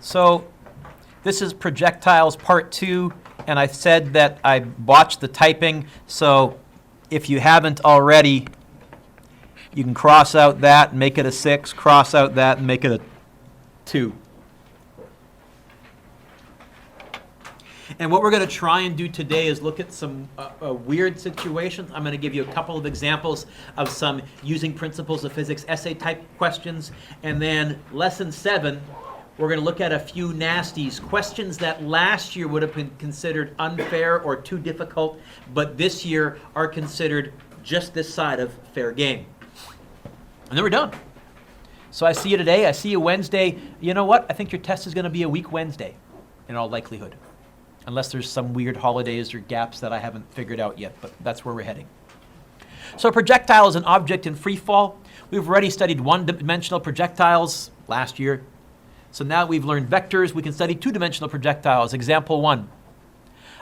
So this is Projectiles Part 2, and I said that I botched the typing, so if you haven't already, you can cross out that and make it a 6, cross out that and make it a 2. And what we're going to try and do today is look at some weird situations. I'm going to give you a couple of examples of some using principles of physics essay type questions. And then lesson 7, we're going to look at a few nasties, questions that last year would have been considered unfair or too difficult, but this year are considered just this side of fair game. And then we're done. So I see you today, I see you Wednesday. You know what? I think your test is going to be a weak Wednesday, in all likelihood. Unless there's some weird holidays or gaps that I haven't figured out yet, but that's where we're heading. So a projectile is an object in free fall. We've already studied one-dimensional projectiles last year. So now we've learned vectors. We can study two-dimensional projectiles. Example 1.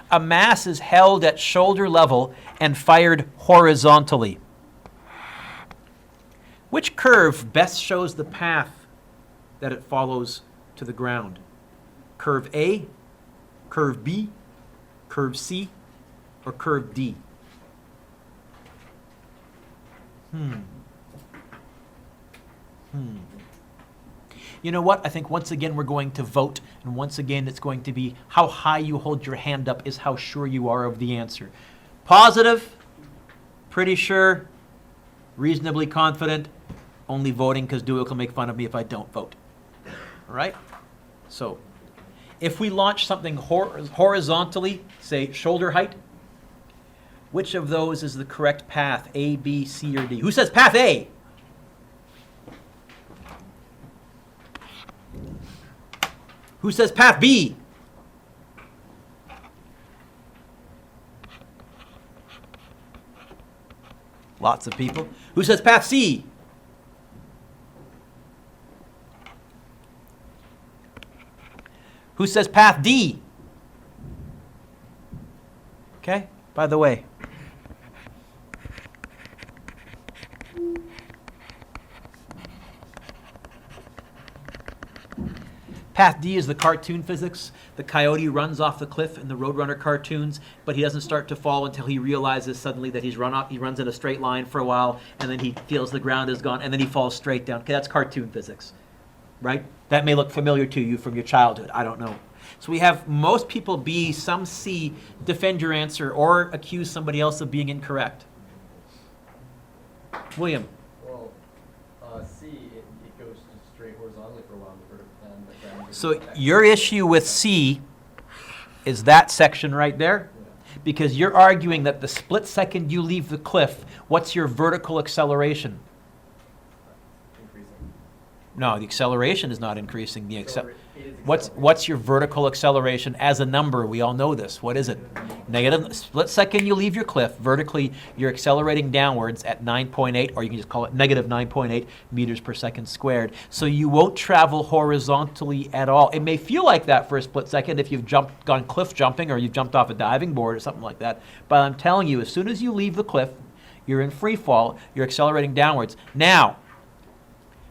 A mass is held at shoulder level and fired horizontally. Which curve best shows the path that it follows to the ground? Curve A, curve B, curve C, or curve D? You know what? I think once again we're going to vote, and once again it's going to be how high you hold your hand up is how sure you are of the answer. Positive, pretty sure, reasonably confident, only voting because Dueck will make fun of me if I don't vote. All right? So, if we launch something horizontally, say shoulder height, which of those is the correct path, A, B, C, or D? Who says path A? Who says path B? Lots of people. Who says path C? Who says path D? Okay, by the way. Path D is the cartoon physics. The coyote runs off the cliff in the Roadrunner cartoons, but he doesn't start to fall until he realizes suddenly that he runs in a straight line for a while, and then he feels the ground is gone, and then he falls straight down. Okay, that's cartoon physics, right? That may look familiar to you from your childhood. I don't know. So we have most people B, some C, defend your answer, or accuse somebody else of being incorrect. William. Well, C, it goes just straight horizontally for a while. And the ground So your issue with C is that section right there? Yeah. Because you're arguing that the split second you leave the cliff, what's your vertical acceleration? Increasing. No, the acceleration is not increasing. It is What's your vertical acceleration as a number? We all know this. What is it? Negative. Split second you leave your cliff. Vertically, you're accelerating downwards at 9.8, or you can just call it negative 9.8 meters per second squared. So you won't travel horizontally at all. It may feel like that for a split second if you've gone cliff jumping or you've jumped off a diving board or something like that. But I'm telling you, as soon as you leave the cliff, you're in free fall. You're accelerating downwards. Now,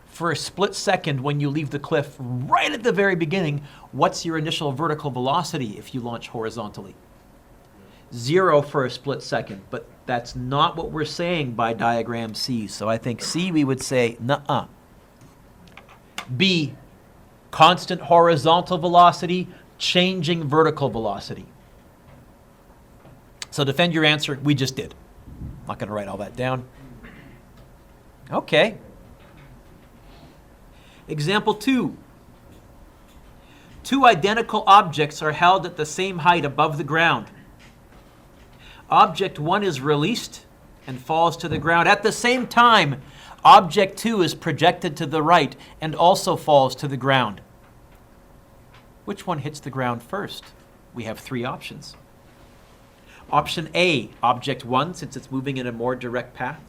for a split second when you leave the cliff right at the very beginning, what's your initial vertical velocity if you launch horizontally? 0 for a split second, but that's not what we're saying by diagram C. So I think C we would say nuh-uh. B, constant horizontal velocity, changing vertical velocity. So defend your answer, we just did. I'm not going to write all that down. Okay. Example 2. Two identical objects are held at the same height above the ground. Object 1 is released and falls to the ground. At the same time, object 2 is projected to the right and also falls to the ground. Which one hits the ground first? We have 3 options. Option A, object 1, since it's moving in a more direct path.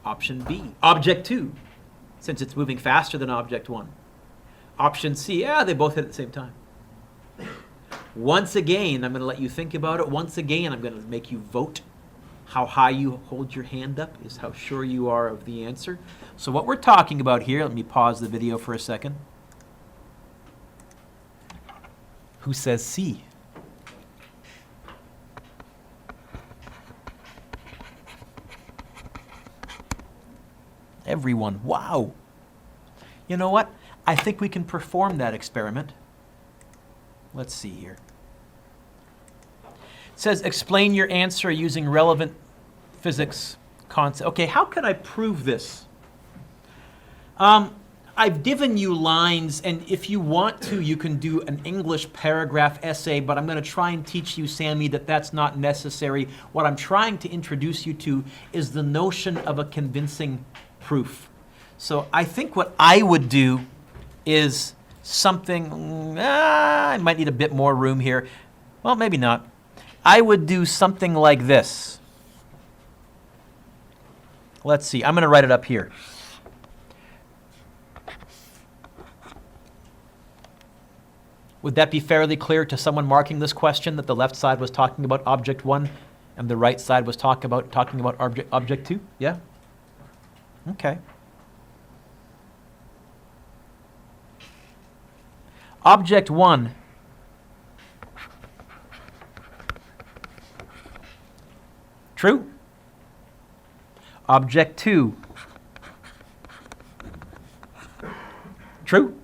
Option B, object 2, since it's moving faster than object 1. Option C, they both hit at the same time. Once again, I'm going to let you think about it. Once again, I'm going to make you vote. How high you hold your hand up is how sure you are of the answer. So what we're talking about here, let me pause the video for a second. Who says C? Everyone. Wow. You know what? I think we can perform that experiment. Let's see here. It says explain your answer using relevant physics concept. Okay, how can I prove this? I've given you lines, and if you want to, you can do an English paragraph essay, but I'm going to try and teach you, Sammy, that that's not necessary. What I'm trying to introduce you to is the notion of a convincing proof. So I think what I would do is something, I might need a bit more room here. Well, maybe not. I would do something like this. Let's see, I'm going to write it up here. Would that be fairly clear to someone marking this question that the left side was talking about object 1 and the right side was talking about object 2? Yeah? Okay. Object 1 true. Object 2 true.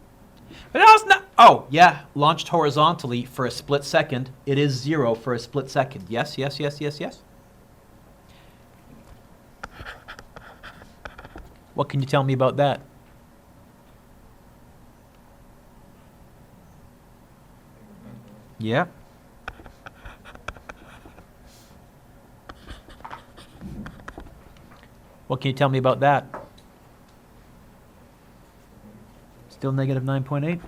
But no, it's not. Oh, yeah, launched horizontally for a split second. It is 0 for a split second. Yes, yes, yes, yes, yes. What can you tell me about that? Yeah. What can you tell me about that? Still negative 9.8?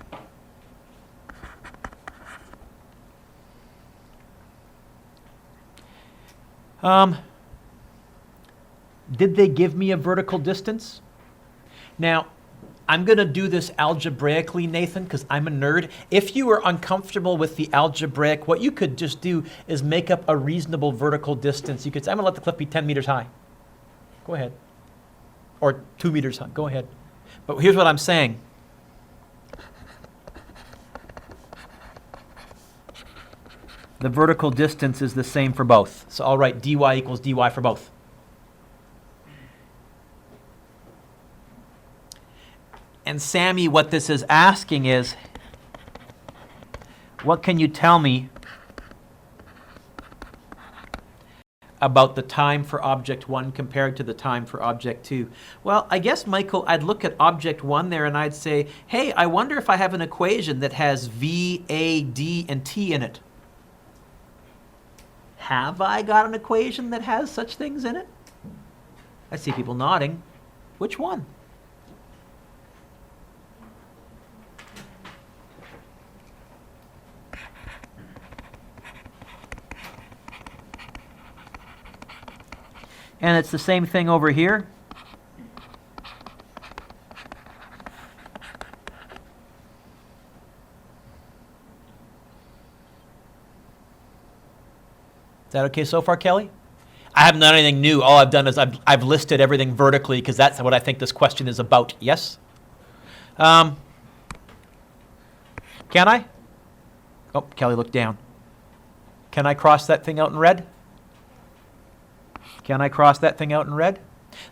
Did they give me a vertical distance? Now, I'm going to do this algebraically, Nathan, because I'm a nerd. If you are uncomfortable with the algebraic, what you could just do is make up a reasonable vertical distance. You could say, I'm going to let the cliff be 10 meters high. Go ahead. Or 2 meters high. Go ahead. But here's what I'm saying. The vertical distance is the same for both. So I'll write dy equals dy for both. And Sammy, what this is asking is, what can you tell me about the time for object 1 compared to the time for object 2? Well, I guess, Michael, I'd look at object 1 there and I'd say, hey, I wonder if I have an equation that has v, a, d, and t in it. Have I got an equation that has such things in it? I see people nodding. Which one? And it's the same thing over here. Is that okay so far, Kelly? I haven't done anything new. All I've done is I've listed everything vertically because that's what I think this question is about. Yes? Can I? Oh, Kelly looked down. Can I cross that thing out in red? Can I cross that thing out in red?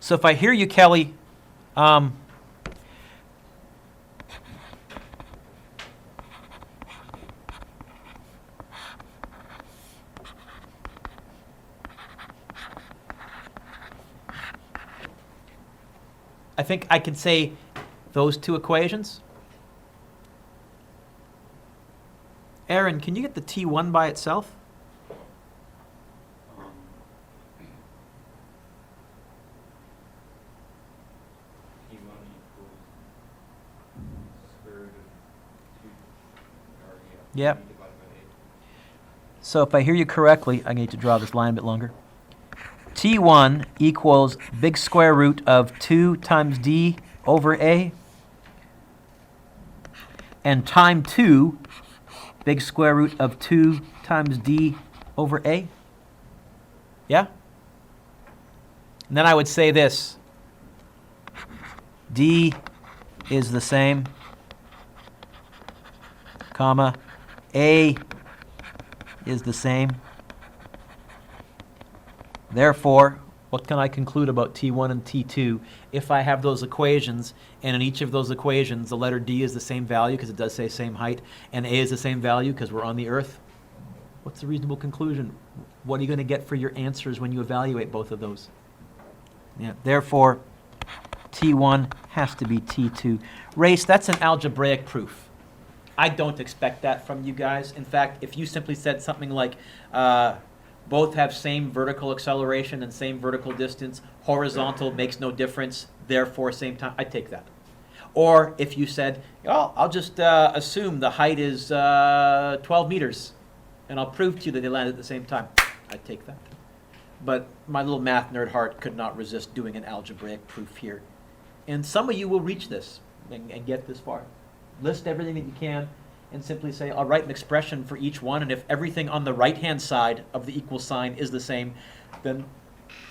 So if I hear you, Kelly, I think I can say those two equations. Aaron, can you get the T1 by itself? Yep. So if I hear you correctly, I need to draw this line a bit longer. T1 equals big square root of 2 times d over a. And time 2, big square root of 2 times d over a. Yeah? And then I would say this. D is the same, comma, A is the same. Therefore, what can I conclude about T1 and T2 if I have those equations, and in each of those equations the letter D is the same value because it does say same height, and A is the same value because we're on the Earth? What's the reasonable conclusion? What are you going to get for your answers when you evaluate both of those? Yeah. Therefore, T1 has to be T2. Race, that's an algebraic proof. I don't expect that from you guys. In fact, if you simply said something like, both have same vertical acceleration and same vertical distance, horizontal makes no difference, therefore same time, I'd take that. Or if you said, well, I'll just assume the height is 12 meters, and I'll prove to you that they land at the same time, I'd take that. But my little math nerd heart could not resist doing an algebraic proof here. And some of you will reach this and get this far. List everything that you can and simply say, I'll write an expression for each one, and if everything on the right-hand side of the equal sign is the same, then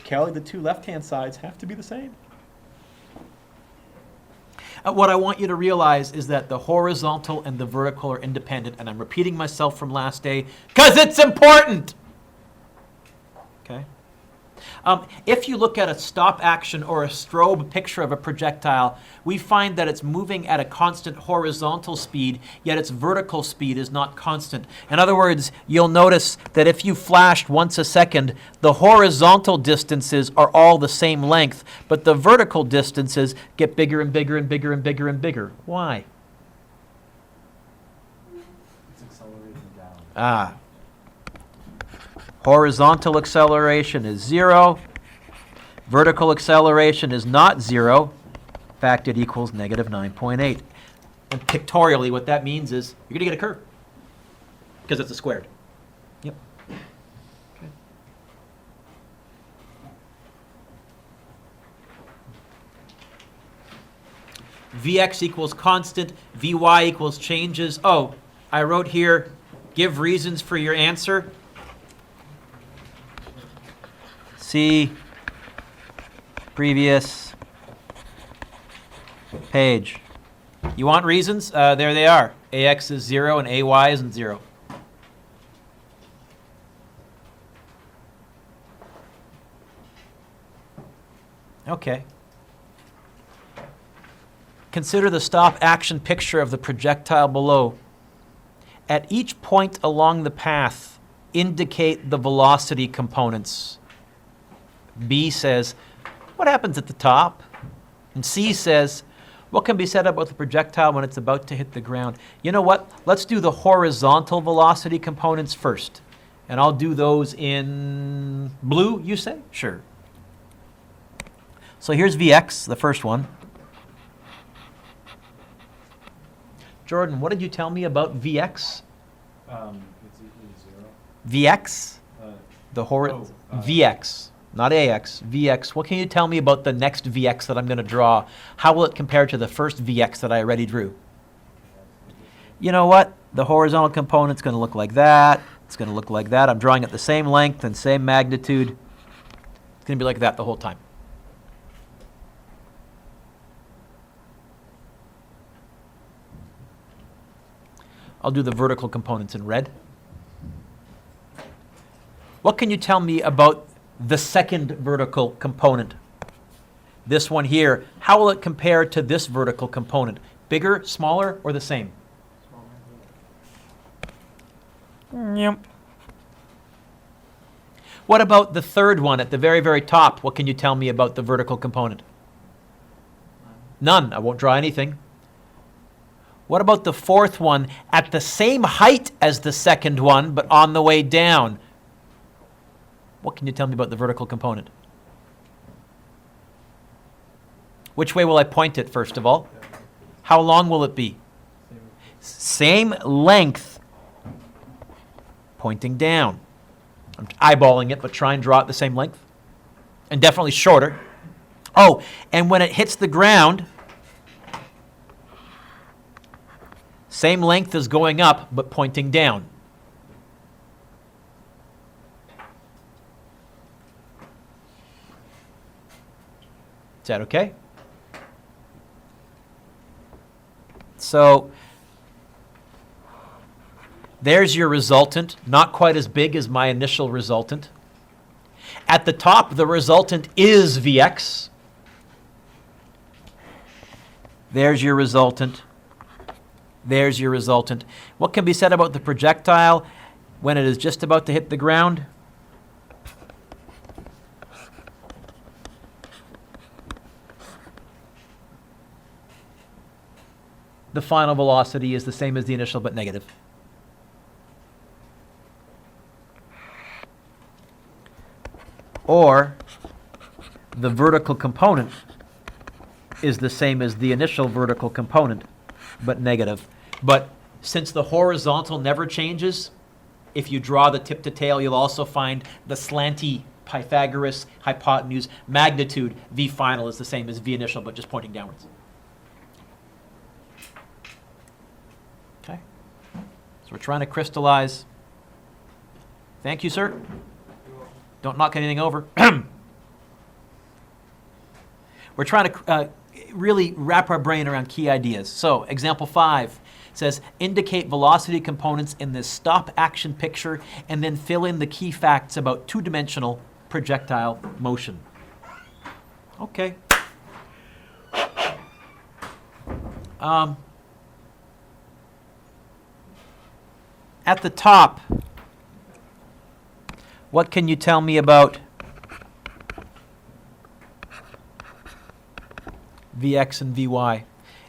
Kelly, the two left-hand sides have to be the same. What I want you to realize is that the horizontal and the vertical are independent, and I'm repeating myself from last day because it's important. Okay? If you look at a stop action or a strobe picture of a projectile, we find that it's moving at a constant horizontal speed, yet its vertical speed is not constant. In other words, you'll notice that if you flashed once a second, the horizontal distances are all the same length, but the vertical distances get bigger and bigger and bigger and bigger and bigger. Why? It's accelerating down. Ah. Horizontal acceleration is 0. Vertical acceleration is not 0. In fact, it equals negative 9.8. And pictorially, what that means is you're going to get a curve because it's a squared. Yep. Okay. Vx equals constant. Vy equals changes. Oh, I wrote here, give reasons for your answer. See previous page. You want reasons? There they are. AX is 0 and AY isn't 0. Okay. Consider the stop action picture of the projectile below. At each point along the path, indicate the velocity components. B says, what happens at the top? And C says, what can be said about the projectile when it's about to hit the ground? You know what? Let's do the horizontal velocity components first. And I'll do those in blue, you say? Sure. So here's Vx, the first one. Jordan, what did you tell me about Vx? It's equal to 0. Vx? Vx. Not AX, Vx. What can you tell me about the next Vx that I'm going to draw? How will it compare to the first Vx that I already drew? You know what? The horizontal component's going to look like that. It's going to look like that. I'm drawing at the same length and same magnitude. It's going to be like that the whole time. I'll do the vertical components in red. What can you tell me about the second vertical component? This one here, how will it compare to this vertical component? Bigger, smaller, or the same? Yep. What about the third one at the very, very top? What can you tell me about the vertical component? None. I won't draw anything. What about the fourth one at the same height as the second one, but on the way down? What can you tell me about the vertical component? Which way will I point it, first of all? How long will it be? Same length, pointing down. I'm eyeballing it, but try and draw it the same length. And definitely shorter. Oh, and when it hits the ground, same length as going up, but pointing down. Is that okay? So There's your resultant, not quite as big as my initial resultant. At the top, the resultant is Vx. There's your resultant. There's your resultant. What can be said about the projectile when it is just about to hit the ground? The final velocity is the same as the initial but negative. Or the vertical component is the same as the initial vertical component but negative. But since the horizontal never changes, if you draw the tip to tail, you'll also find the slanty Pythagoras hypotenuse magnitude V final is the same as V initial but just pointing downwards. Okay, so we're trying to crystallize. Thank you, sir. Don't knock anything over. We're trying to really wrap our brain around key ideas. So, example 5 says, indicate velocity components in this stop action picture and then fill in the key facts about two-dimensional projectile motion. Okay. At the top, what can you tell me about Vx and Vy?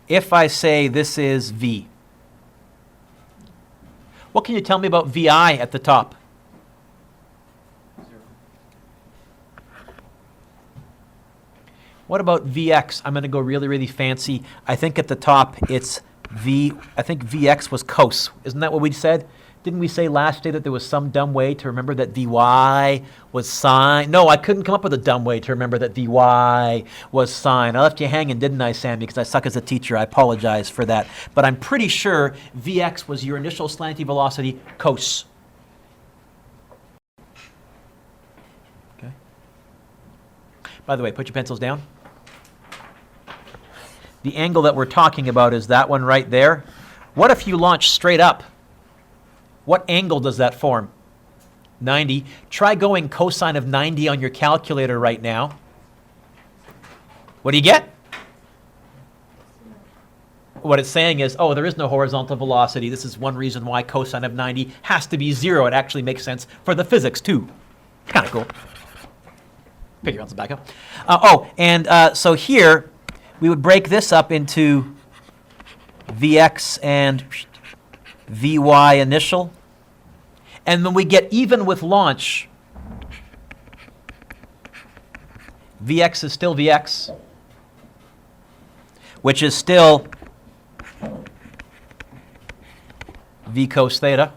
If I say this is V, what can you tell me about Vi at the top? 0. What about Vx? I'm going to go really, really fancy. I think at the top it's V. I think Vx was cos. Isn't that what we said? Didn't we say last day that there was some dumb way to remember that Vy was sine? No, I couldn't come up with a dumb way to remember that Vy was sine. I left you hanging, didn't I, Sammy? Because I suck as a teacher. I apologize for that. But I'm pretty sure Vx was your initial slanty velocity cos. Okay. By the way, put your pencils down. The angle that we're talking about is that one right there. What if you launch straight up? What angle does that form? 90. Try going cosine of 90 on your calculator right now. What do you get? What it's saying is, oh, there is no horizontal velocity. This is one reason why cosine of 90 has to be 0. It actually makes sense for the physics, too. Kind of cool. Figure out some backup. So here, we would break this up into Vx and Vy initial. And when we get even with launch, Vx is still Vx, which is still V cos theta.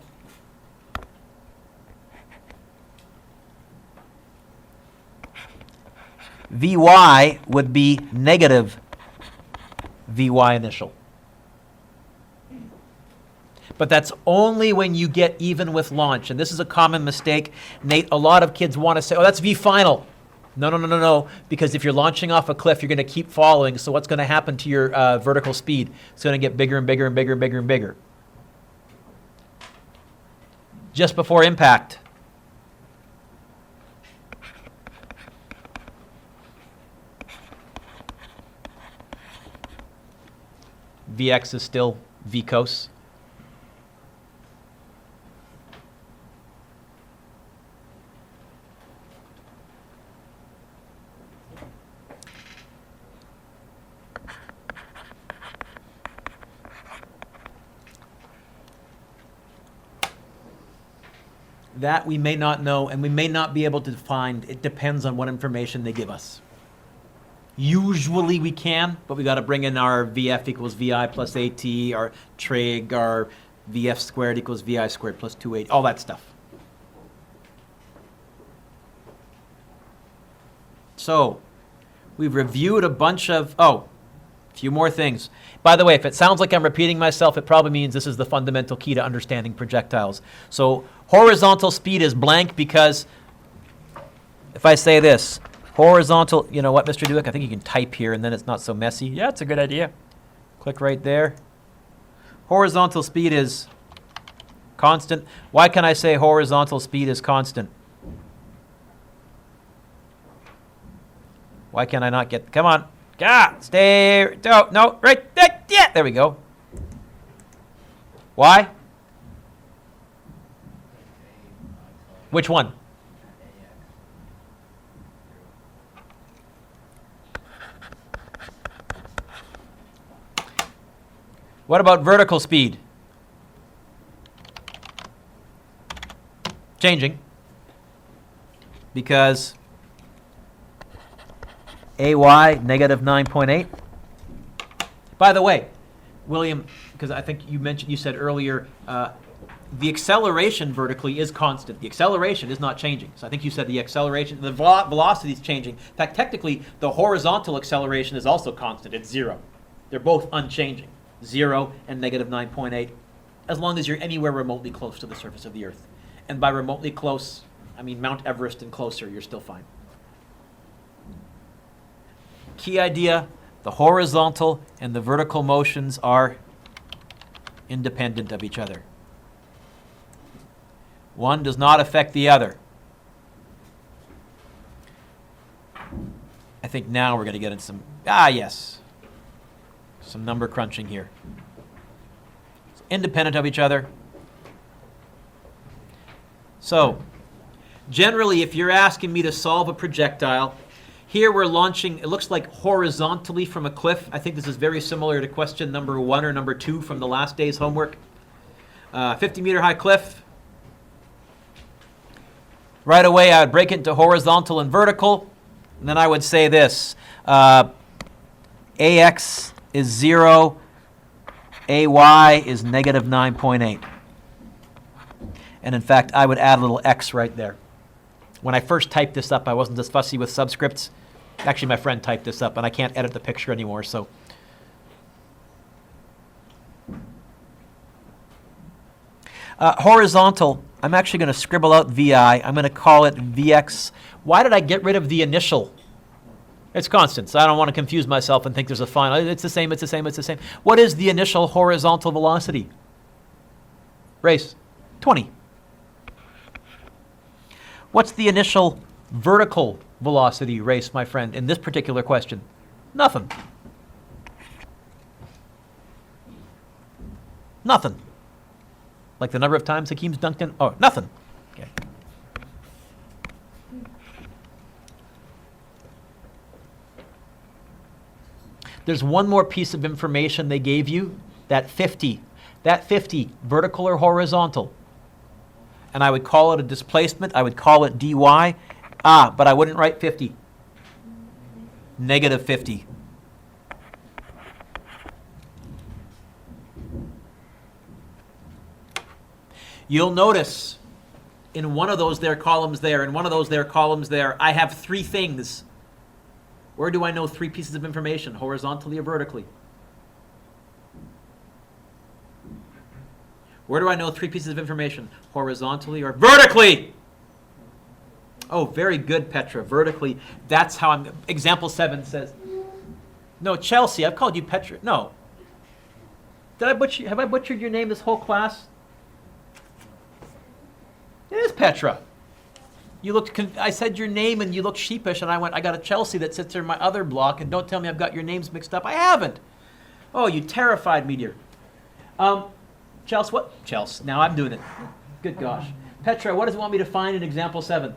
Vy would be negative Vy initial. But that's only when you get even with launch. And this is a common mistake. Nate, a lot of kids want to say, oh, that's V final. No. Because if you're launching off a cliff, you're going to keep falling. So what's going to happen to your vertical speed? It's going to get bigger and bigger and bigger and bigger and bigger. Just before impact. Vx is still V cos. That we may not know, and we may not be able to find. It depends on what information they give us. Usually we can, but we got to bring in our Vf equals Vi plus At, our trig, our Vf squared equals Vi squared plus 2At, all that stuff. So we've reviewed a bunch of, a few more things. By the way, if it sounds like I'm repeating myself, it probably means this is the fundamental key to understanding projectiles. So horizontal speed is blank because if I say this, horizontal, you know what, Mr. Dueck, I think you can type here and then it's not so messy. Yeah, it's a good idea. Click right there. Horizontal speed is Constant. Why can I say horizontal speed is constant? Why can I not get, come on. Stay, no, right there, yeah, there we go. Why? Which one? What about vertical speed? Changing. Because AY, negative 9.8. By the way, William, because I think you said earlier, the acceleration vertically is constant. The acceleration is not changing. So I think you said the acceleration, the velocity is changing. In fact, technically, the horizontal acceleration is also constant. It's 0. They're both unchanging. 0 and negative 9.8, as long as you're anywhere remotely close to the surface of the Earth. And by remotely close, I mean Mount Everest and closer, you're still fine. Key idea, the horizontal and the vertical motions are independent of each other. One does not affect the other. I think now we're going to get into some number crunching here. It's independent of each other. So, generally, if you're asking me to solve a projectile, here we're launching, it looks like horizontally from a cliff. I think this is very similar to question number 1 or number 2 from the last day's homework. 50-meter high cliff. Right away, I would break it into horizontal and vertical. And then I would say this. AX is 0. AY is negative 9.8. And in fact, I would add a little x right there. When I first typed this up, I wasn't as fussy with subscripts. Actually, my friend typed this up, and I can't edit the picture anymore, so. Horizontal, I'm actually going to scribble out VI. I'm going to call it VX. Why did I get rid of the initial? It's constant, so I don't want to confuse myself and think there's a final. It's the same, it's the same, it's the same. What is the initial horizontal velocity? Race, 20. What's the initial vertical velocity, Race, my friend, in this particular question? Nothing. Nothing. Like the number of times Hakeem's dunked in? Oh, nothing. Okay. There's one more piece of information they gave you, that 50. That 50, vertical or horizontal? And I would call it a displacement. I would call it dy. But I wouldn't write 50. Negative 50. You'll notice in one of those there columns there, and one of those there columns there, I have 3 things. Where do I know 3 pieces of information, horizontally or vertically? Where do I know 3 pieces of information, horizontally or vertically? Oh, very good, Petra, vertically. That's how I'm, example 7 says, no, Chelsea, I've called you Petra. No. Have I butchered your name this whole class? It is Petra. You looked, I said your name and you looked sheepish, and I went, I got a Chelsea that sits in my other block, and don't tell me I've got your names mixed up. I haven't. Oh, you terrified me, dear. Chelsea, what? Chelsea, now I'm doing it. Good gosh. Petra, what does it want me to find in example 7?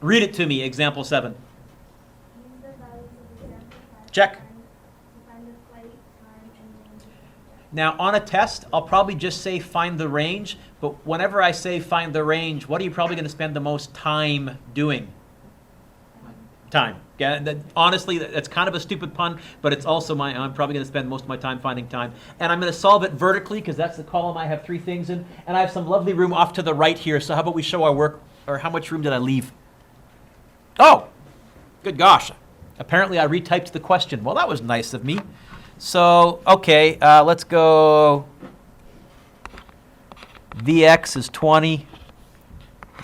Read it to me, example 7. Check. Now, on a test, I'll probably just say find the range, but whenever I say find the range, what are you probably going to spend the most time doing? Time. Yeah, honestly, that's kind of a stupid pun, but it's also I'm probably going to spend most of my time finding time. And I'm going to solve it vertically, because that's the column I have 3 things in, and I have some lovely room off to the right here, so how about we show our work, or how much room did I leave? Oh, good gosh. Apparently I retyped the question. Well, that was nice of me. So, okay, let's go. Vx is 20,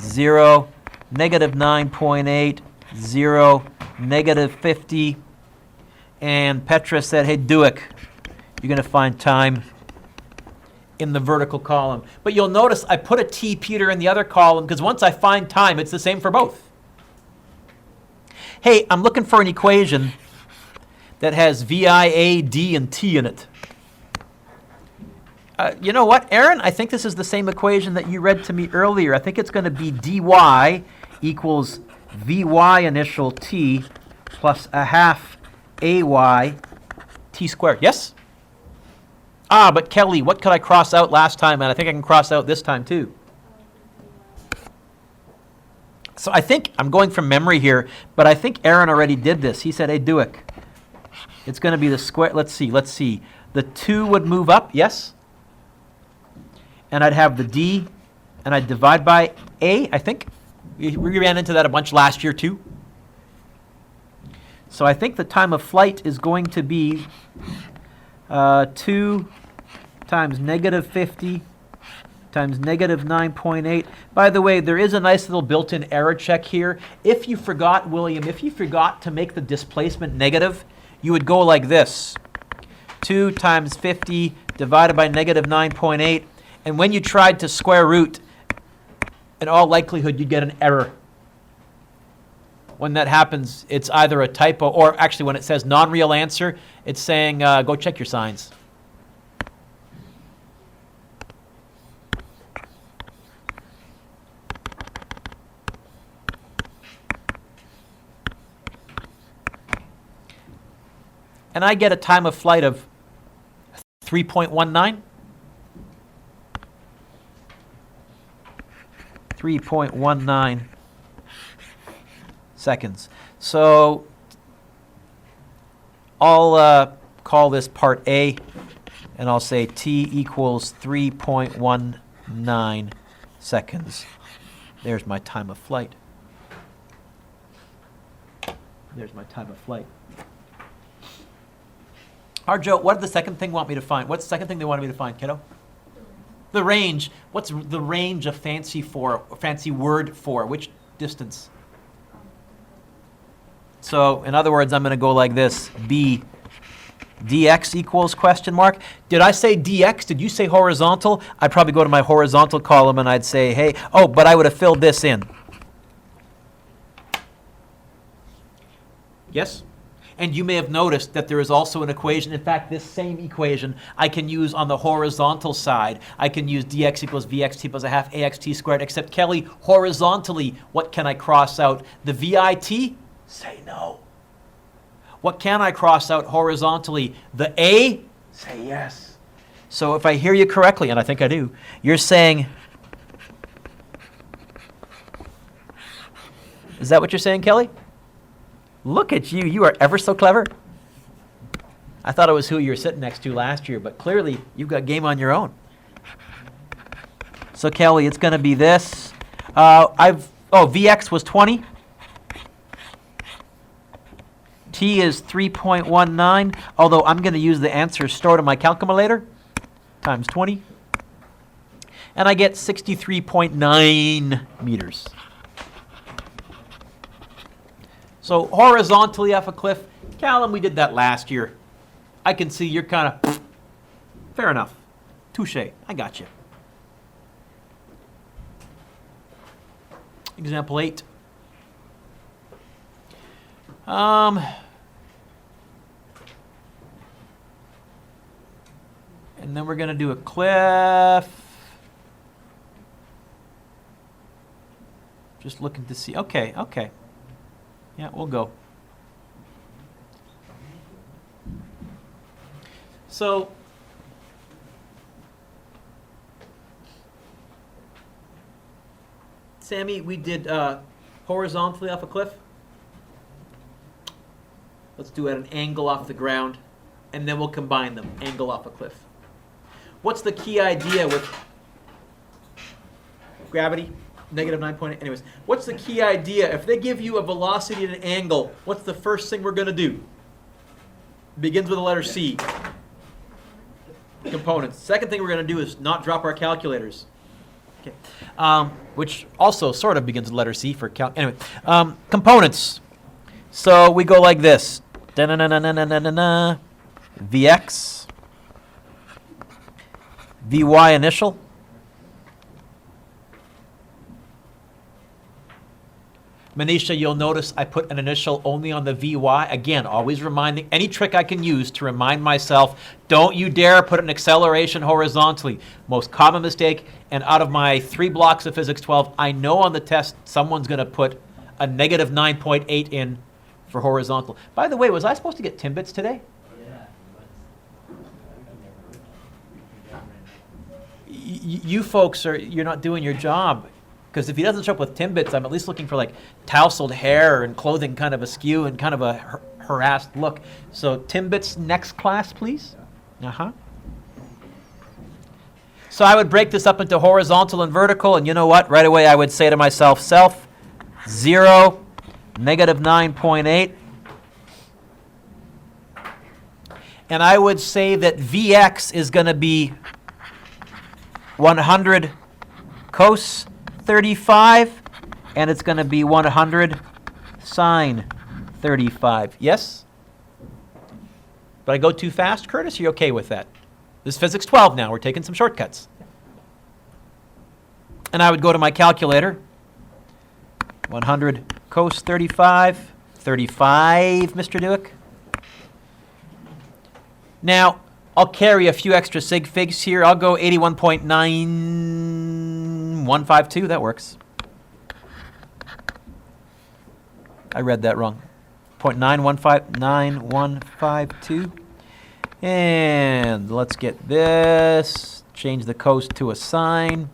0, negative 9.8, 0, negative 50. And Petra said, hey, Dueck, you're going to find time in the vertical column. But you'll notice I put a t Peter in the other column because once I find time, it's the same for both. Hey, I'm looking for an equation that has VI, A, D, and T in it. You know what, Aaron? I think this is the same equation that you read to me earlier. I think it's going to be dy equals Vy initial t plus a half Ay t squared. Yes? Ah, but Kelly, what could I cross out last time? And I think I can cross out this time too. So I think, I'm going from memory here, but I think Aaron already did this. He said, hey, Dueck, it's going to be the square. Let's see. The 2 would move up, yes? And I'd have the D, and I'd divide by A, I think. We ran into that a bunch last year too. So I think the time of flight is going to be 2 times negative 50 times negative 9.8. By the way, there is a nice little built-in error check here. If you forgot, William, if you forgot to make the displacement negative, you would go like this. 2 times 50 divided by negative 9.8. And when you tried to square root, in all likelihood, you'd get an error. When that happens, it's either a typo, or actually when it says non-real answer, it's saying, go check your signs. And I get a time of flight of 3.19. 3.19 seconds. So I'll call this part A, and I'll say t equals 3.19 seconds. There's my time of flight. There's my time of flight. Arjo, what did the second thing want me to find? What's the second thing they wanted me to find, kiddo? The range. What's the range of fancy word for? Which distance? So, in other words, I'm going to go like this. B dx equals question mark. Did I say dx? Did you say horizontal? I'd probably go to my horizontal column and I'd say, hey, oh, but I would have filled this in. Yes? And you may have noticed that there is also an equation. In fact, this same equation I can use on the horizontal side. I can use dx equals vxt plus a half axt squared, except Kelly, horizontally, what can I cross out? The vit? Say no. What can I cross out horizontally? The a? Say yes. So if I hear you correctly, and I think I do, you're saying, is that what you're saying, Kelly? Look at you. You are ever so clever. I thought it was who you were sitting next to last year, but clearly you've got game on your own. So, Kelly, it's going to be this. Vx was 20. T is 3.19, although I'm going to use the answer stored in my calculator, times 20. And I get 63.9 meters. So horizontally off a cliff, Callum, we did that last year. I can see you're kind of, fair enough. Touche, I got you. Example 8. And then we're going to do a cliff. Just looking to see, okay. Yeah, we'll go. So, Sammy, we did horizontally off a cliff. Let's do at an angle off the ground, and then we'll combine them, angle off a cliff. What's the key idea with gravity? Negative 9.8. Anyways, what's the key idea? If they give you a velocity at an angle, what's the first thing we're going to do? Begins with the letter C. Components. Second thing we're going to do is not drop our calculators. Okay. Which also sort of begins with the letter C for anyway. Components. So we go like this. Vx Vy initial. Manisha, you'll notice I put an initial only on the Vy. Again, always reminding, any trick I can use to remind myself, don't you dare put an acceleration horizontally. Most common mistake, and out of my 3 blocks of Physics 12, I know on the test someone's going to put a negative 9.8 in for horizontal. By the way, was I supposed to get Timbits today? You folks you're not doing your job. Because if he doesn't show up with Timbits, I'm at least looking for like tousled hair and clothing kind of askew and kind of a harassed look. So Timbits next class, please. So I would break this up into horizontal and vertical, and you know what? Right away I would say to myself, self, 0, negative 9.8. And I would say that Vx is going to be 100 cos 35, and it's going to be 100 sine 35. Yes? But I go too fast, Curtis? Are you okay with that? This is Physics 12 now. We're taking some shortcuts. And I would go to my calculator. 100 cos 35. 35, Mr. Dueck. Now, I'll carry a few extra sig figs here. I'll go 81.9152. That works. I read that wrong. 0.9152. And let's get this. Change the cos to a sine.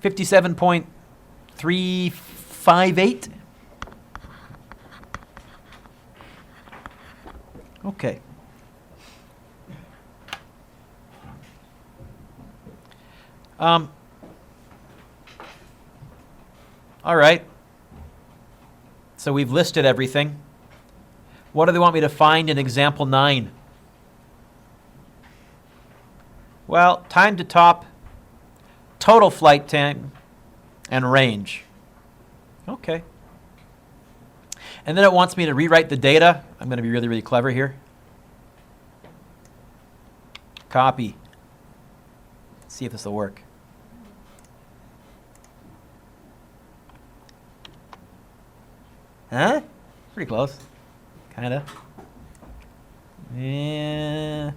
57.358. Okay. All right. So we've listed everything. What do they want me to find in example 9? Well, time to top, total flight time, and range. Okay. And then it wants me to rewrite the data. I'm going to be really, really clever here. Copy. Let's see if this will work. Huh? Pretty close. Kind of. Yeah.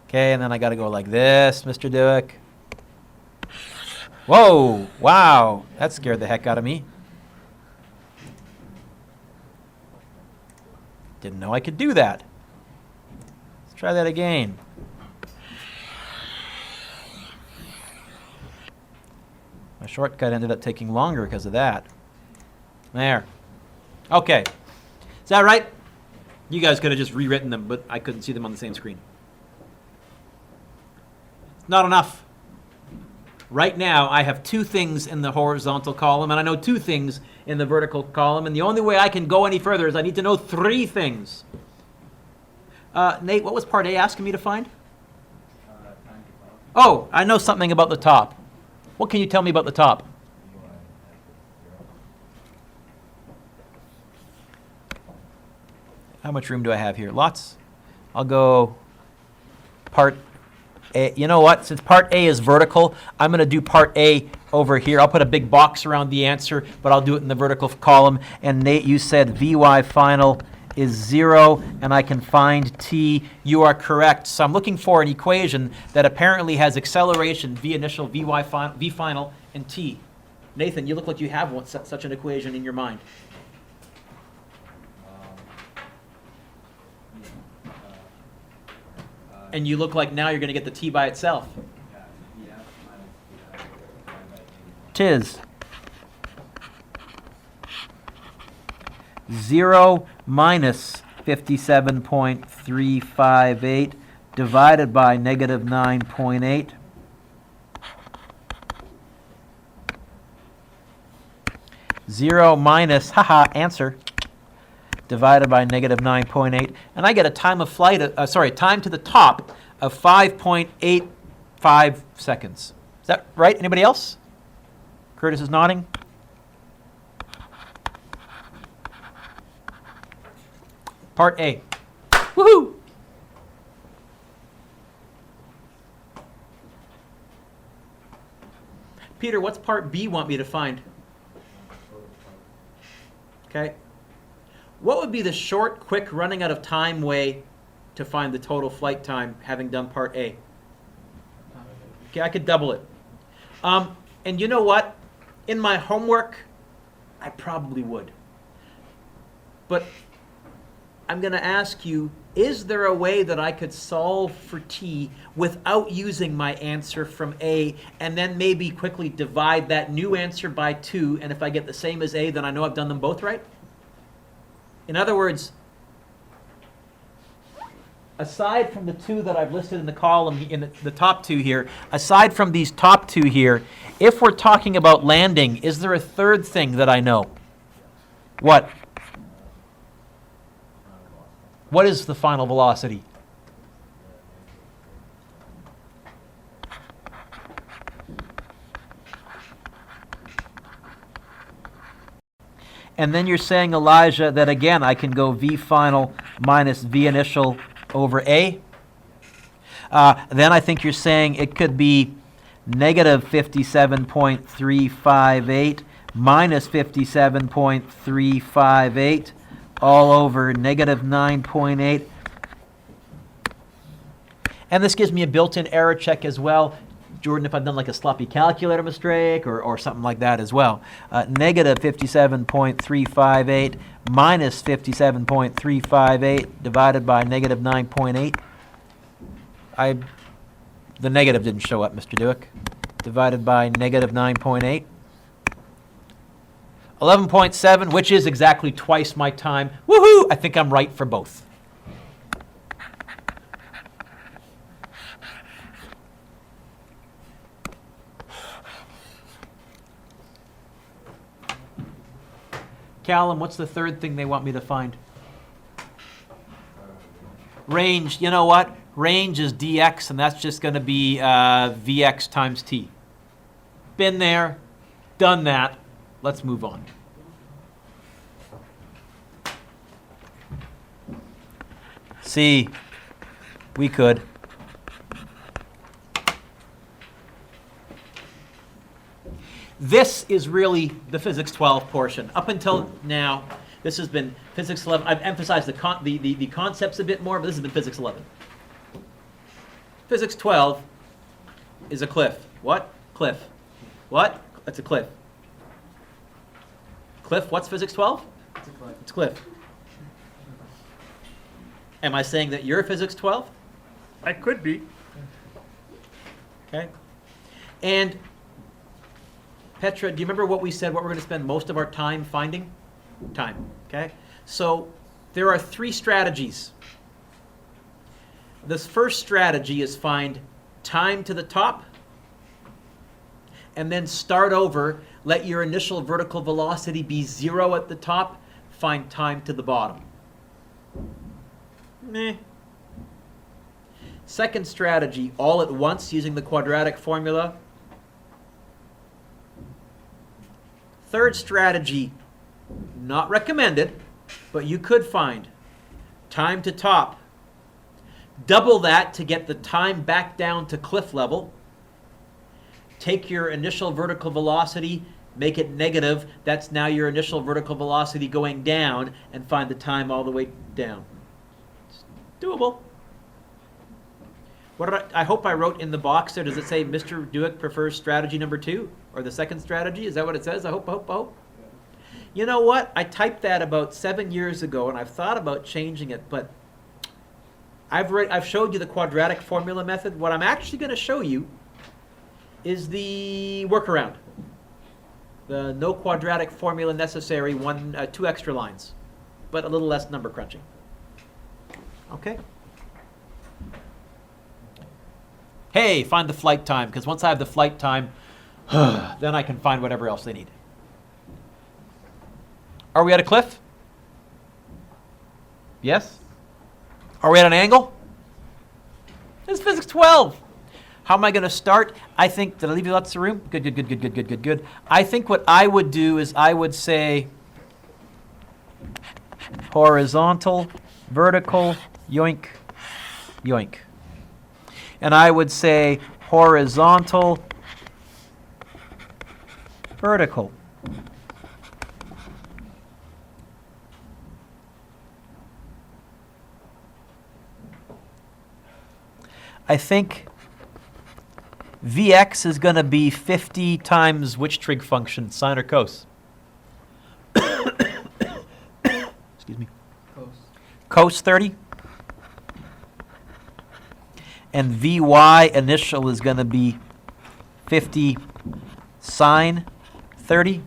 Okay, and then I got to go like this, Mr. Dueck. Whoa! Wow! That scared the heck out of me. Didn't know I could do that. Let's try that again. My shortcut ended up taking longer because of that. There. Okay. Is that right? You guys could have just rewritten them, but I couldn't see them on the same screen. Not enough. Right now, I have 2 things in the horizontal column, and I know 2 things in the vertical column, and the only way I can go any further is I need to know 3 things. Nate, what was part A asking me to find? Oh, I know something about the top. What can you tell me about the top? How much room do I have here? Lots. I'll go part A. You know what? Since part A is vertical, I'm going to do part A over here. I'll put a big box around the answer, but I'll do it in the vertical column. And Nate, you said Vy final is 0, and I can find T. You are correct. So I'm looking for an equation that apparently has acceleration, V initial, V final, and T. Nathan, you look like you have such an equation in your mind. And you look like now you're going to get the T by itself. Tis 0 minus 57.358 divided by negative 9.8. Zero minus, answer, divided by negative 9.8, and I get a time of flight, time to the top of 5.85 seconds. Is that right? Anybody else? Curtis is nodding. Part A. Woohoo! Peter, what's part B want me to find? Okay. What would be the short, quick, running out of time way to find the total flight time having done part A? Okay, I could double it. And you know what? In my homework, I probably would. But I'm going to ask you, is there a way that I could solve for t without using my answer from A and then maybe quickly divide that new answer by 2, and if I get the same as A, then I know I've done them both right? In other words, aside from the 2 that I've listed in the column, in the top 2 here, aside from these top 2 here, if we're talking about landing, is there a third thing that I know? What? What is the final velocity? And then you're saying, Elijah, that again I can go V final minus V initial over A. Then I think you're saying it could be negative 57.358 minus 57.358 all over negative 9.8. And this gives me a built-in error check as well. Jordan, if I've done like a sloppy calculator mistake or something like that as well. Negative 57.358 minus 57.358 divided by negative 9.8. The negative didn't show up, Mr. Dueck. Divided by negative 9.8. 11.7, which is exactly twice my time. Woohoo! I think I'm right for both. Callum, what's the third thing they want me to find? Range. You know what? Range is dx, and that's just going to be vx times t. Been there, done that. Let's move on. See, we could. This is really the Physics 12 portion. Up until now, this has been Physics 11. I've emphasized the concepts a bit more, but this has been Physics 11. Physics 12 is a cliff. What? Cliff. What? It's a cliff. Cliff, what's Physics 12? It's a cliff. It's cliff. Am I saying that you're Physics 12? I could be. Okay. And Petra, do you remember what we said, what we're going to spend most of our time finding? Time. Okay. So there are 3 strategies. This first strategy is find time to the top and then start over. Let your initial vertical velocity be 0 at the top. Find time to the bottom. Meh. Second strategy, all at once using the quadratic formula. Third strategy, not recommended, but you could find time to top. Double that to get the time back down to cliff level. Take your initial vertical velocity, make it negative. That's now your initial vertical velocity going down, and find the time all the way down. It's doable. What did I hope I wrote in the box there. Does it say Mr. Dueck prefers strategy number 2 or the second strategy? Is that what it says? I hope. You know what? I typed that about 7 years ago, and I've thought about changing it, but I've showed you the quadratic formula method. What I'm actually going to show you is the workaround. The no quadratic formula necessary, 2 extra lines, but a little less number crunching. Okay? Hey, find the flight time, because once I have the flight time, then I can find whatever else they need. Are we at a cliff? Yes? Are we at an angle? It's Physics 12. How am I going to start? I think, did I leave you lots of room? Good. I think what I would do is I would say horizontal, vertical, yoink, yoink. And I would say horizontal, vertical. I think Vx is going to be 50 times which trig function, sine or cos? Excuse me. Cos. Cos 30? And Vy initial is going to be 50 sine 30?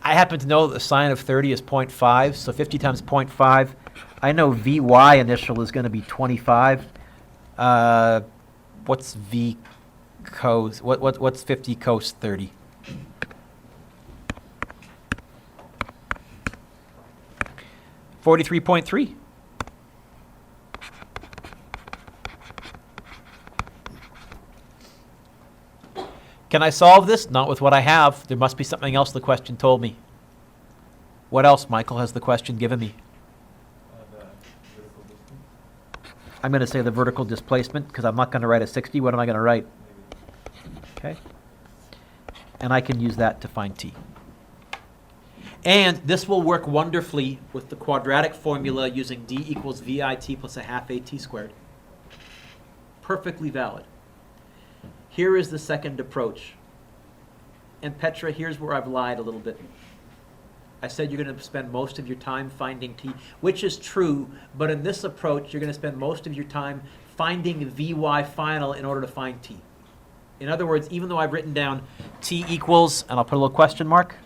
I happen to know that the sine of 30 is 0.5, so 50 times 0.5. I know Vy initial is going to be 25. What's V cos? What's 50 cos 30? $43.3. Can I solve this? Not with what I have. There must be something else the question told me. What else, Michael, has the question given me? The vertical distance. I'm going to say the vertical displacement because I'm not going to write a 60. What am I going to write? Maybe. Okay. And I can use that to find t. And this will work wonderfully with the quadratic formula using d equals vit plus a half at squared. Perfectly valid. Here is the second approach. And Petra, here's where I've lied a little bit. I said you're going to spend most of your time finding t, which is true, but in this approach, you're going to spend most of your time finding Vy final in order to find t. In other words, even though I've written down t equals, and I'll put a little question mark,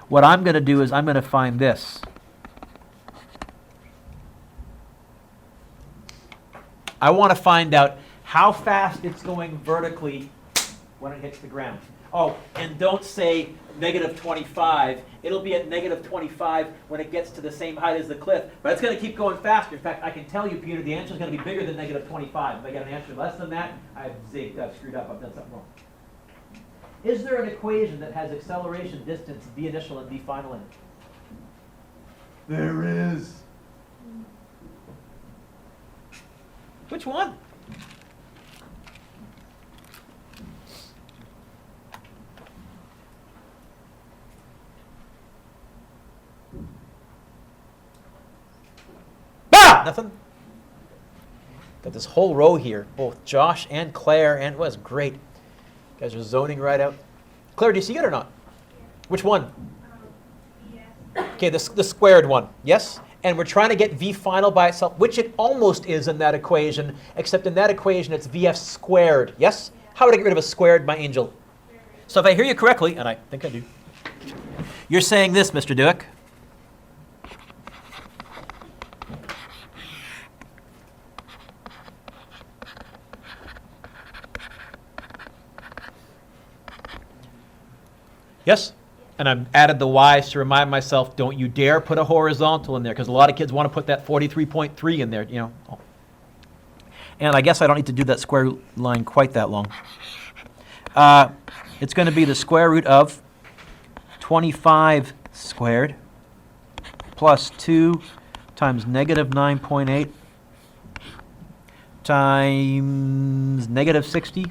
what I'm going to do is I'm going to find this. I want to find out how fast it's going vertically when it hits the ground. Oh, and don't say negative 25. It'll be at negative 25 when it gets to the same height as the cliff, but it's going to keep going faster. In fact, I can tell you, Peter, the answer is going to be bigger than negative 25. If I get an answer less than that, I've zigged, I've screwed up, I've done something wrong. Is there an equation that has acceleration, distance, v initial, and v final in it? There is. Which one? Ah! Nothing? Got this whole row here, both Josh and Claire, and it was great. You guys are zoning right out. Claire, do you see it or not? Which one? Yes. Okay, the squared one, yes? And we're trying to get v final by itself, which it almost is in that equation, except in that equation it's vf squared, yes? How would I get rid of a squared, my angel? So if I hear you correctly, and I think I do, you're saying this, Mr. Dueck. Yes? And I've added the y's to remind myself, don't you dare put a horizontal in there, because a lot of kids want to put that 43.3 in there, you know. Oh. And I guess I don't need to do that square root line quite that long. It's going to be the square root of 25 squared plus 2 times negative 9.8 times negative 60.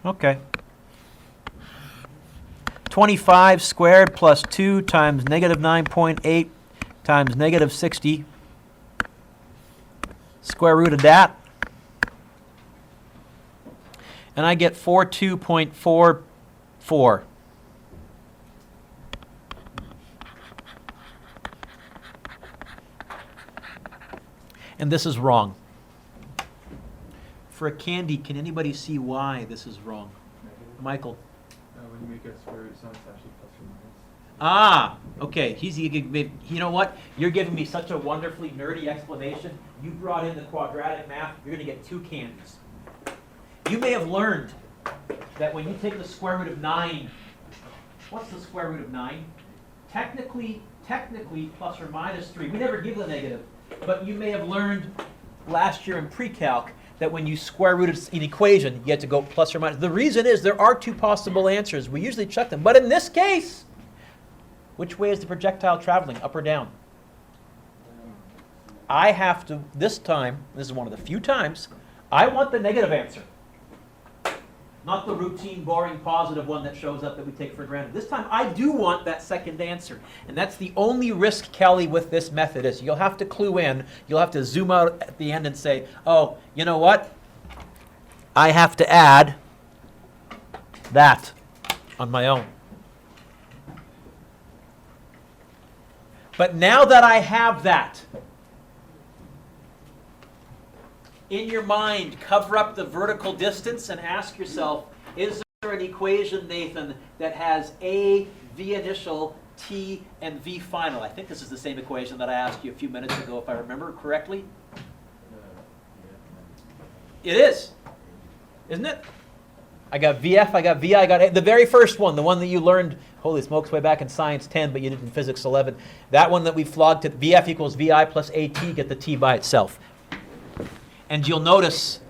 Okay. 25 squared plus 2 times negative 9.8 times negative 60. Square root of that. And I get 42.44. And this is wrong. For a candy, can anybody see why this is wrong? Negative. Michael. When you make a square root sign, it's actually plus or minus. Ah, okay. You know what? You're giving me such a wonderfully nerdy explanation. You brought in the quadratic math. You're going to get 2 candies. You may have learned that when you take the square root of 9, what's the square root of 9? Technically, plus or minus 3. We never give the negative, but you may have learned last year in pre-calc that when you square root an equation, you have to go plus or minus. The reason is there are 2 possible answers. We usually check them. But in this case, which way is the projectile traveling, up or down? I have to, this time, this is one of the few times, I want the negative answer. Not the routine, boring, positive one that shows up that we take for granted. This time I do want that second answer. And that's the only risk, Kelly, with this method is you'll have to clue in. You'll have to zoom out at the end and say, oh, you know what? I have to add that on my own. But now that I have that, in your mind, cover up the vertical distance and ask yourself, is there an equation, Nathan, that has A, V initial, T, and V final? I think this is the same equation that I asked you a few minutes ago, if I remember correctly. It is, isn't it? I got VF, I got VI, I got A. The very first one, the one that you learned, holy smokes, way back in Science 10, but you did in Physics 11. That one that we flogged to VF equals VI plus AT, get the T by itself. And you'll notice,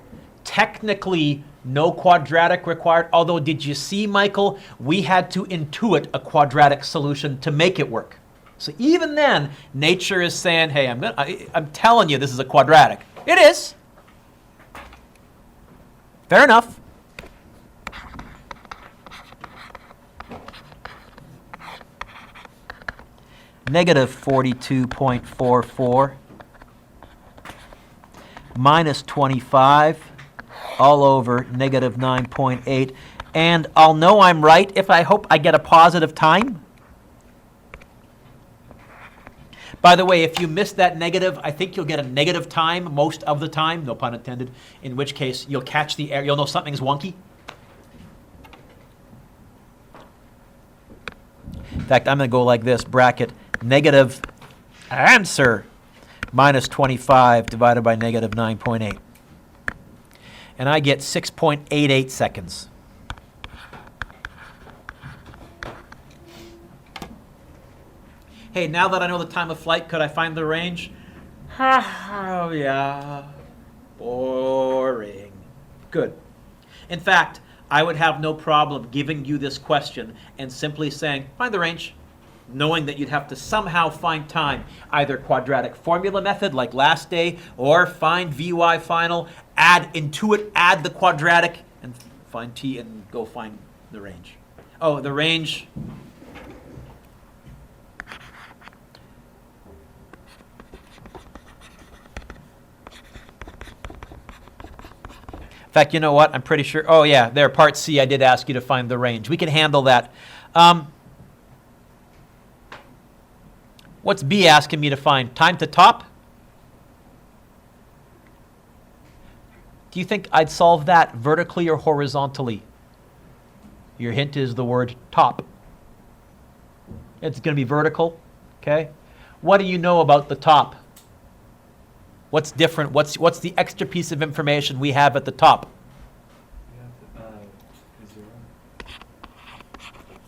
technically, no quadratic required. Although, did you see, Michael? We had to intuit a quadratic solution to make it work. So even then, nature is saying, hey, I'm telling you this is a quadratic. It is. Fair enough. Negative 42.44. Minus 25 all over negative 9.8. And I'll know I'm right if I hope I get a positive time. By the way, if you miss that negative, I think you'll get a negative time most of the time, no pun intended, in which case you'll catch the error. You'll know something's wonky. In fact, I'm going to go like this, bracket negative answer minus 25 divided by negative 9.8. And I get 6.88 seconds. Hey, now that I know the time of flight, could I find the range? Oh, yeah. Boring. Good. In fact, I would have no problem giving you this question and simply saying, find the range, knowing that you'd have to somehow find time, either quadratic formula method like last day, or find VY final, intuit, add the quadratic, and find T and go find the range. Oh, the range. In fact, you know what? I'm pretty sure. Oh, yeah, there, part C, I did ask you to find the range. We can handle that. What's B asking me to find? Time to top? Do you think I'd solve that vertically or horizontally? Your hint is the word top. It's going to be vertical, okay? What do you know about the top? What's different? What's the extra piece of information we have at the top?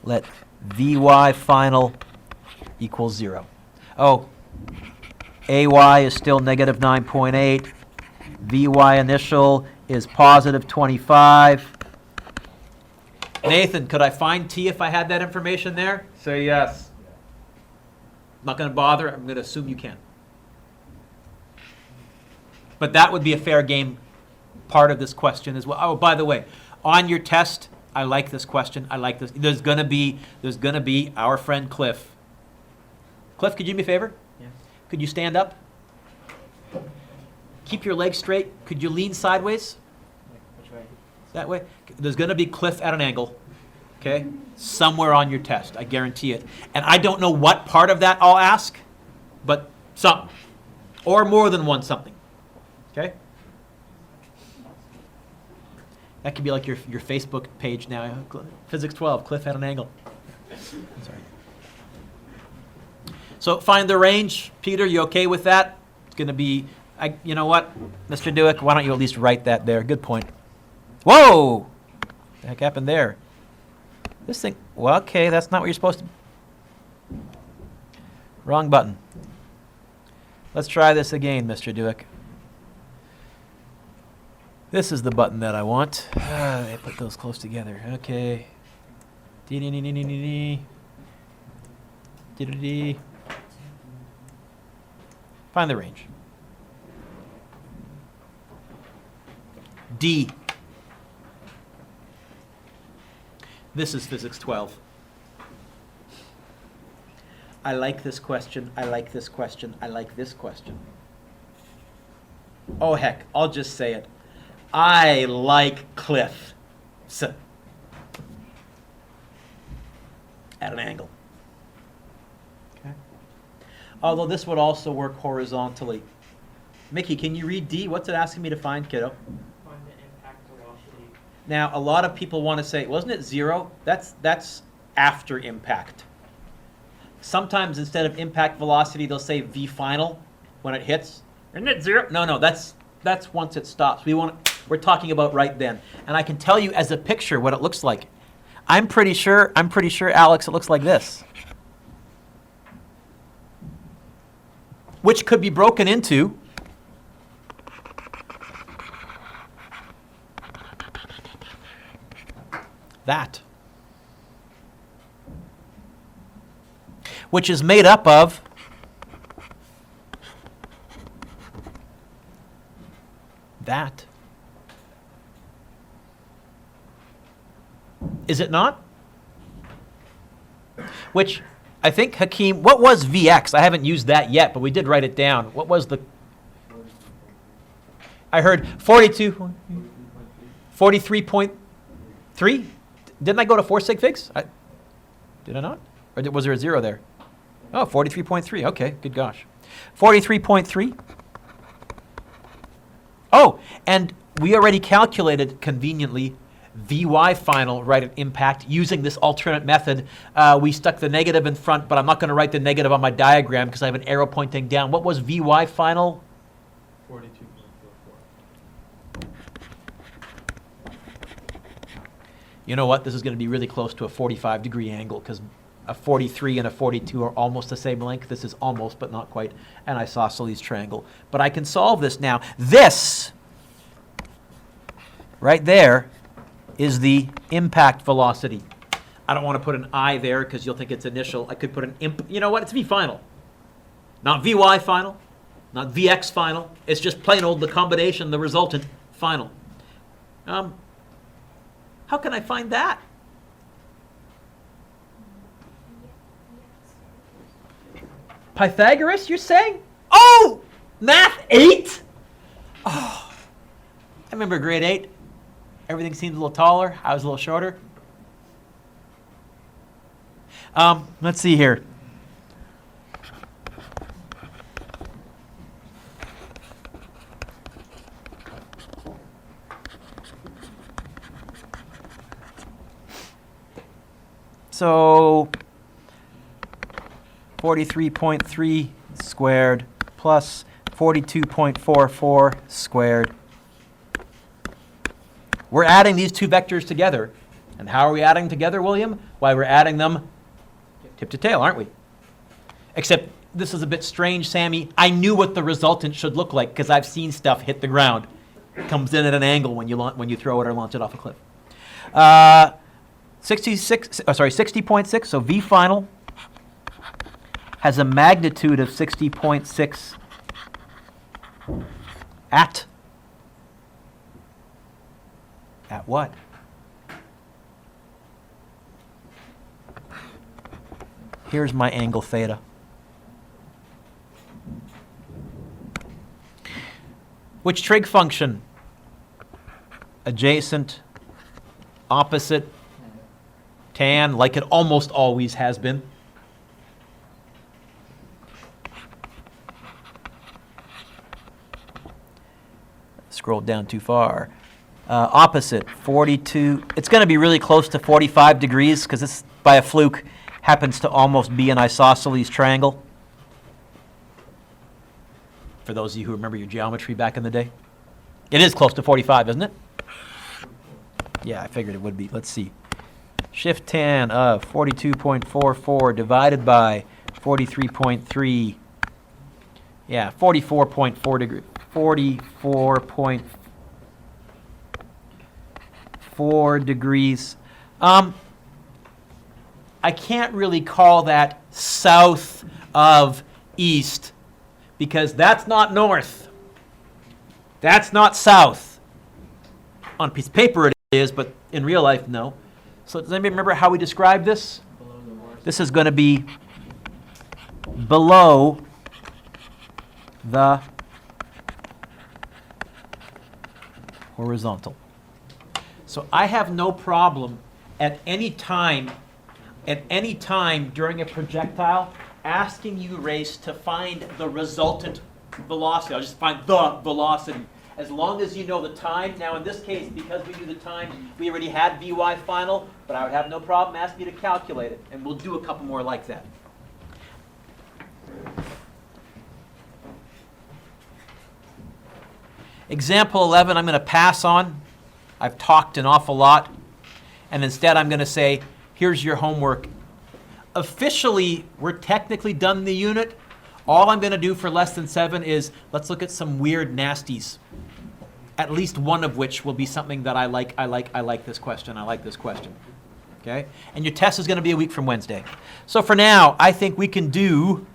Let VY final equals 0. Oh, AY is still negative 9.8. VY initial is positive 25. Nathan, could I find T if I had that information there? Say yes. I'm not going to bother. I'm going to assume you can. But that would be a fair game part of this question as well. Oh, by the way, on your test, I like this question. I like this. There's gonna be our friend Cliff. Cliff, could you do me a favor? Yeah. Could you stand up? Keep your legs straight. Could you lean sideways? Which way? That way. There's gonna be Cliff at an angle. Okay? Somewhere on your test. I guarantee it. And I don't know what part of that I'll ask, but something. Or more than one something. Okay? That could be like your Facebook page now. Physics 12, Cliff at an angle. Sorry. So find the range. Peter, you okay with that? It's going to be, you know what, Mr. Dueck, why don't you at least write that there? Good point. Whoa! What the heck happened there? This thing, well, okay, that's not what you're supposed to. Wrong button. Let's try this again, Mr. Dueck. This is the button that I want. I put those close together. Okay. Find the range. D. This is physics 12. I like this question, I like this question, I like this question. Oh heck, I'll just say it. I like cliff. At an angle. Okay. Although this would also work horizontally. Mickey, can you read D? What's it asking me to find, kiddo? Find the impact velocity. Now, a lot of people want to say, wasn't it 0? That's after impact. Sometimes instead of impact velocity, they'll say V final when it hits. Isn't it 0? No, that's once it stops. We're talking about right then. And I can tell you as a picture what it looks like. I'm pretty sure, Alex, it looks like this. Which could be broken into that. Which is made up of that. Is it not? Which, I think, Hakeem, what was Vx? I haven't used that yet, but we did write it down. What was the... I heard 42... 43.3? Didn't I go to 4 sig figs? Did I not? Or was there a 0 there? Oh, 43.3. Okay, good gosh. 43.3. Oh, and we already calculated conveniently Vy final right at impact using this alternate method. We stuck the negative in front, but I'm not going to write the negative on my diagram because I have an arrow pointing down. What was Vy final? 42.44. You know what? This is going to be really close to a 45-degree angle because a 43 and a 42 are almost the same length. This is almost, but not quite, an isosceles triangle. But I can solve this now. This, right there, is the impact velocity. I don't want to put an I there because you'll think it's initial. I could put an imp. You know what? It's V final. Not Vy final, not Vx final. It's just plain old the combination, the resultant final. How can I find that? Pythagoras, you're saying? Oh, math 8? Oh, I remember grade 8. Everything seemed a little taller. I was a little shorter. Let's see here. So 43.3 squared plus 42.44 squared. We're adding these two vectors together. And how are we adding together, William? Why, we're adding them tip to tail, aren't we? Except this is a bit strange, Sammy. I knew what the resultant should look like because I've seen stuff hit the ground. It comes in at an angle when you throw it or launch it off a cliff. 60.6, so V final has a magnitude of 60.6 at what? Here's my angle theta. Which trig function? Adjacent, opposite, tan, like it almost always has been. Scrolled down too far. Opposite, 42. It's going to be really close to 45 degrees because this, by a fluke, happens to almost be an isosceles triangle. For those of you who remember your geometry back in the day. It is close to 45, isn't it? Yeah, I figured it would be. Let's see. Shift tan of 42.44 divided by 43.3. Yeah, 44.4 degrees. 44.4 degrees. I can't really call that south of east because that's not north. That's not south. On a piece of paper it is, but in real life, no. So does anybody remember how we described this? Below the worst. This is going to be below the horizontal. So I have no problem at any time during a projectile asking you, Race, to find the resultant velocity. I'll just find the velocity. As long as you know the time. Now in this case, because we knew the time, we already had Vy final, but I would have no problem asking you to calculate it. And we'll do a couple more like that. Example 11, I'm going to pass on. I've talked an awful lot. And instead, I'm going to say, here's your homework. Officially, we're technically done the unit. All I'm going to do for less than 7 is, let's look at some weird nasties. At least one of which will be something that I like this question. I like this question. Okay? And your test is going to be a week from Wednesday. So for now, I think we can do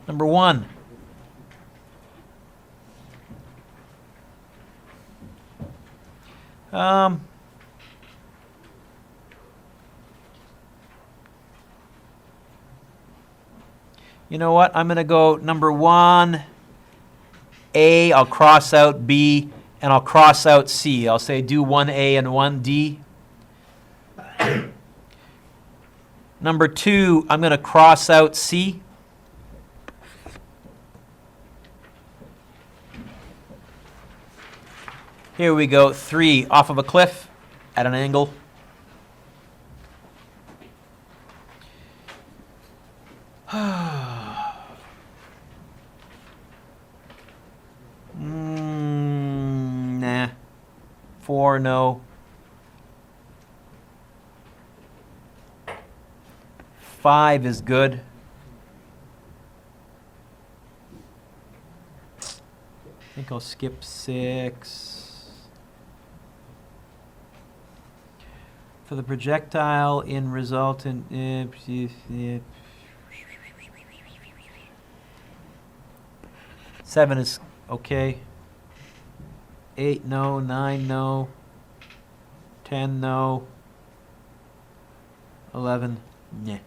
number 1. You know what? I'm going to go number 1, A, I'll cross out B, and I'll cross out C. I'll say do 1A and 1D. Number 2, I'm going to cross out C. Here we go, 3, off of a cliff at an angle. Nah. 4, no. 5 is good. I think I'll skip 6. For the projectile in resultant, 7 is okay. 8, no. 9, no. 10, no. 11, yeah.